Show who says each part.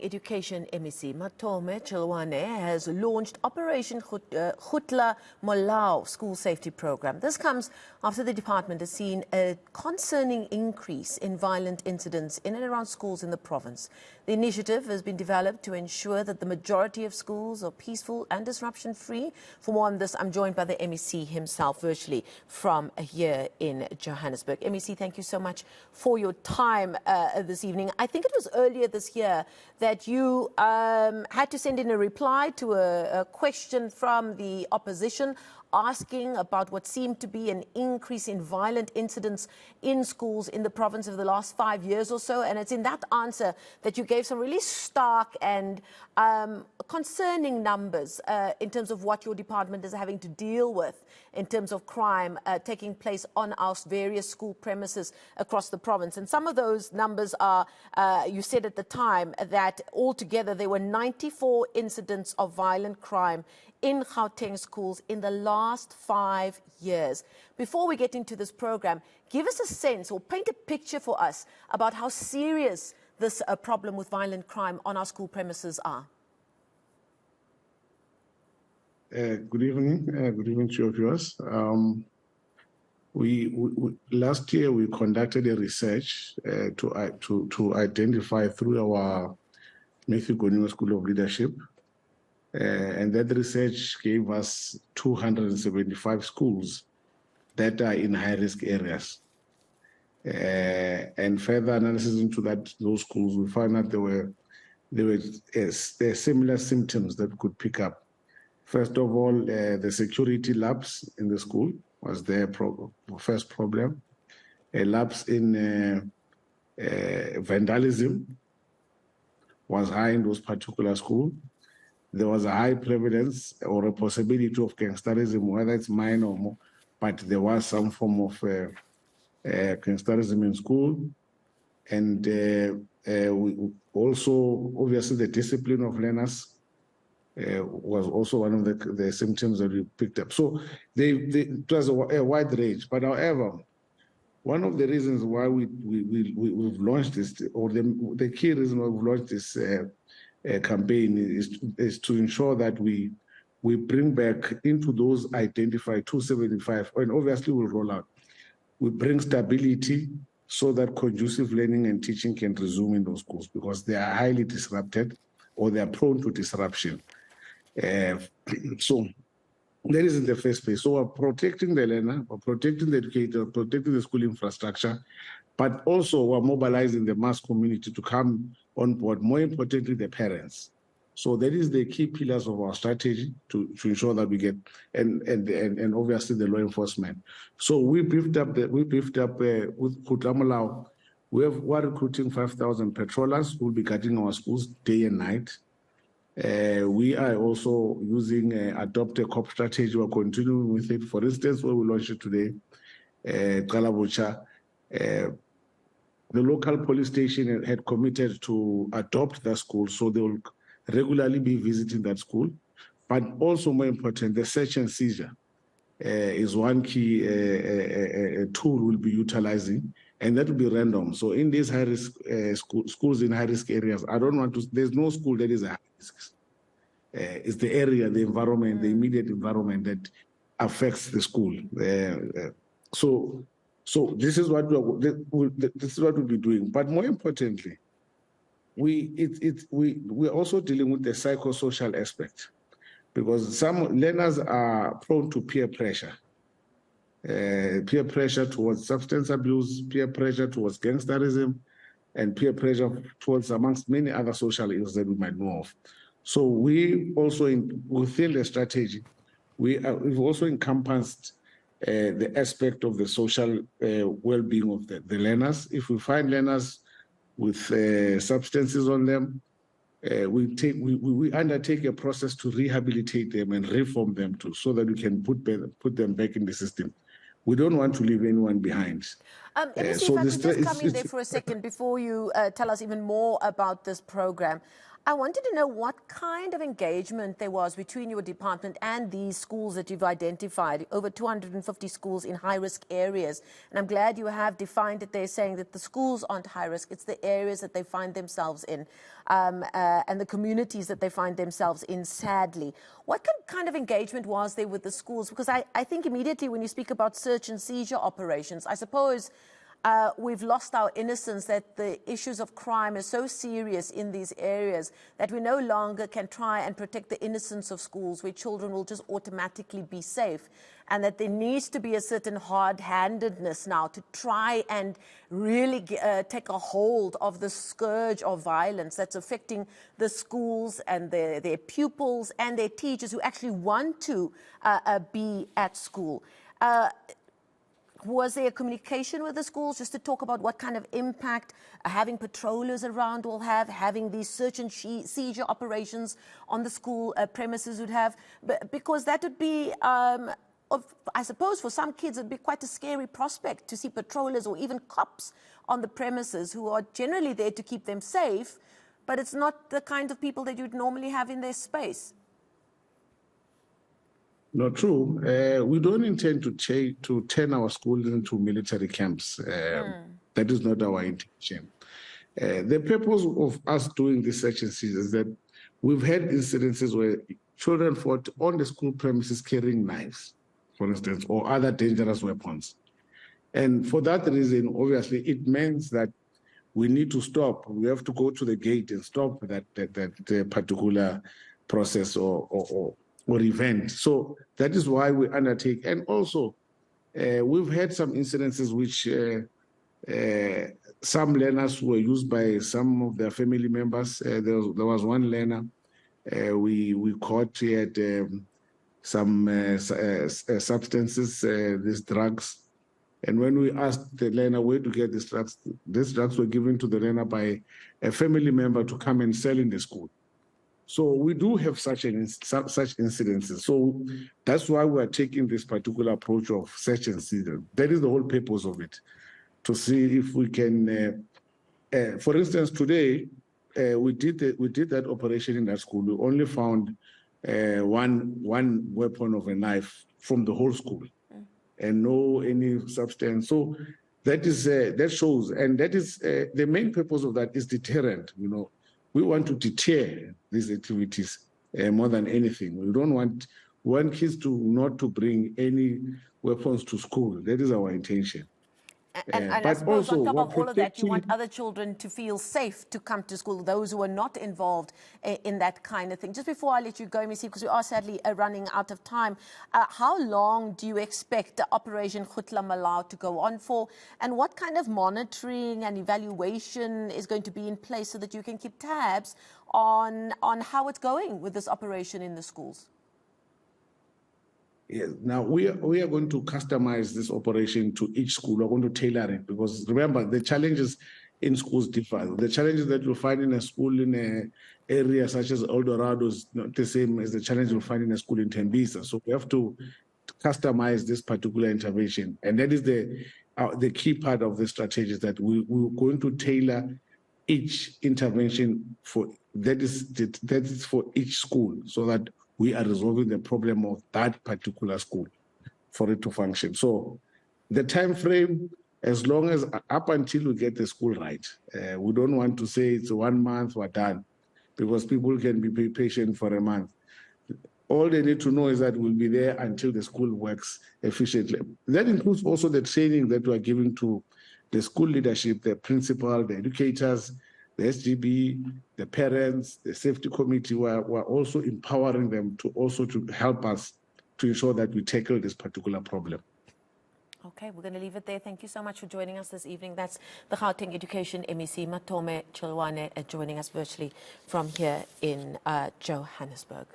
Speaker 1: Education MEC Matome, Chiloane has launched Operation Kgutla Molao school safety program. This comes after the department has seen a concerning increase in violent incidents in and around schools in the province. The initiative has been developed to ensure that the majority of schools are peaceful and disruption-free. For more on this, I'm joined by the MEC himself virtually from here in Johannesburg. MEC, thank you so much for your time this evening. I think it was earlier this year that you had to send in a reply to a question from the opposition asking about what seemed to be an increase in violent incidents in schools in the province over the last 5 years or so. And it's in that answer that you gave some really stark and concerning numbers in terms of what your department is having to deal with in terms of crime taking place on our various school premises across the province. And some of those numbers are, you said at the time that altogether there were 94 incidents of violent crime in Gauteng schools in the last 5 years. Before we get into this program, give us a sense or paint a picture for us about how serious this problem with violent crime on our school premises are.
Speaker 2: Good evening to your viewers. Last year we conducted a research to identify through our Matome School of Leadership. And that research gave us 275 schools that are in high-risk areas. And further analysis into those schools, we found that there were similar symptoms that we could pick up. First of all, the security lapse in the school was their first problem. A lapse in vandalism was high in those particular schools. There was a high prevalence or a possibility of gangsterism, whether it's minor or more, but there was some form of gangsterism in school. And we also, obviously, the discipline of learners was also one of the symptoms that we picked up. So it was a wide range. But however, one of the reasons why we've launched this, or the key reason why we've launched this campaign is to ensure that we bring back into those identified 275, and obviously we'll roll out. We bring stability so that conducive learning and teaching can resume in those schools because they are highly disrupted or they are prone to disruption. So that is in the first place. So we're protecting the learner, we're protecting the educator, protecting the school infrastructure, but also we're mobilizing the mass community to come on board, more importantly, the parents. So that is the key pillars of our strategy to ensure that we get, and obviously the law enforcement. So we beefed up with Kgutla Molao. We're recruiting 5,000 patrollers who will be guarding our schools day and night. We are also using adopt a cop strategy. We're continuing with it. For instance, where we launched it today, Kalabucha, the local police station had committed to adopt the school, so they will regularly be visiting that school. But also more important, the search and seizure is one key tool we'll be utilizing, and that will be random. So in these high-risk schools in high-risk areas, I don't want to, there's no school that is a high risk. It's the area, the environment, the immediate environment that affects the school. So this is what we'll be doing. But more importantly, we're also dealing with the psychosocial aspect because some learners are prone to peer pressure towards substance abuse, peer pressure towards gangsterism, and peer pressure towards amongst many other social ills that we might know of. So we also, within the strategy, we've also encompassed the aspect of the social well-being of the learners. If we find learners with substances on them, we undertake a process to rehabilitate them and reform them too, so that we can put them back in the system. We don't want to leave anyone behind.
Speaker 1: Let me see if I could just come in there for a second before you tell us even more about this program. I wanted to know what kind of engagement there was between your department and these schools that you've identified, over 250 schools in high-risk areas. And I'm glad you have defined it there, saying that the schools aren't high-risk, it's the areas that they find themselves in and the communities that they find themselves in, sadly. What kind of engagement was there with the schools? Because I think immediately when you speak about search and seizure operations, I suppose we've lost our innocence, that the issues of crime are so serious in these areas that we no longer can try and protect the innocence of schools where children will just automatically be safe, and that there needs to be a certain hard-handedness now to try and really take a hold of the scourge of violence that's affecting the schools and their pupils and their teachers who actually want to be at school. Was there a communication with the schools just to talk about what kind of impact having patrollers around will have, having these search and seizure operations on the school premises would have? Because that would be, I suppose for some kids, it would be quite a scary prospect to see patrollers or even cops on the premises who are generally there to keep them safe, but it's not the kind of people that you'd normally have in their space.
Speaker 2: Not true. We don't intend to turn our schools into military camps. That is not our intention. The purpose of us doing this search and seizure is that we've had incidences where children fought on the school premises carrying knives, for instance, or other dangerous weapons. And for that reason, obviously, it means that we need to stop. We have to go to the gate and stop that particular process or event. So that is why we undertake. And also, we've had some incidences which some learners were used by some of their family members. There was one learner we caught. He had some substances, these drugs. And when we asked the learner where to get these drugs were given to the learner by a family member to come and sell in the school. So we do have such incidences. So that's why we are taking this particular approach of search and seizure. That is the whole purpose of it, to see if we can, for instance, today we did that operation in that school. We only found one weapon of a knife from the whole school, and no any substance. So that is that shows, and that is the main purpose of that is deterrent. You know, we want to deter these activities more than anything. We don't want kids to not to bring any weapons to school. That is our intention.
Speaker 1: And I suppose on top of all of that, you want other children to feel safe to come to school, those who are not involved in that kind of thing. Just before I let you go, Missy, because we are sadly running out of time, how long do you expect Operation Kgutla Molao to go on for? And what kind of monitoring and evaluation is going to be in place so that you can keep tabs on how it's going with this operation in the schools?
Speaker 2: Yes. Now, we are going to customize this operation to each school. We're going to tailor it, because remember, the challenges in schools differ. The challenges that you'll find in a school in an area such as El Dorado is not the same as the challenge you'll find in a school in Tembisa. So we have to customize this particular intervention. And that is the key part of the strategy, is that we're going to tailor each intervention that is for each school, so that we are resolving the problem of that particular school for it to function. So the time frame, as long as up until we get the school right, we don't want to say it's 1 month, we're done, because people can be patient for a month. All they need to know is that we'll be there until the school works efficiently. That includes also the training that we are giving to the school leadership, the principal, the educators, the SGB, the parents, the safety committee. We're also empowering them to help us to ensure that we tackle this particular problem.
Speaker 1: Okay, we're going to leave it there. Thank you so much for joining us this evening. That's the Gauteng Education MEC, Matome Chiloane, joining us virtually from here in Johannesburg.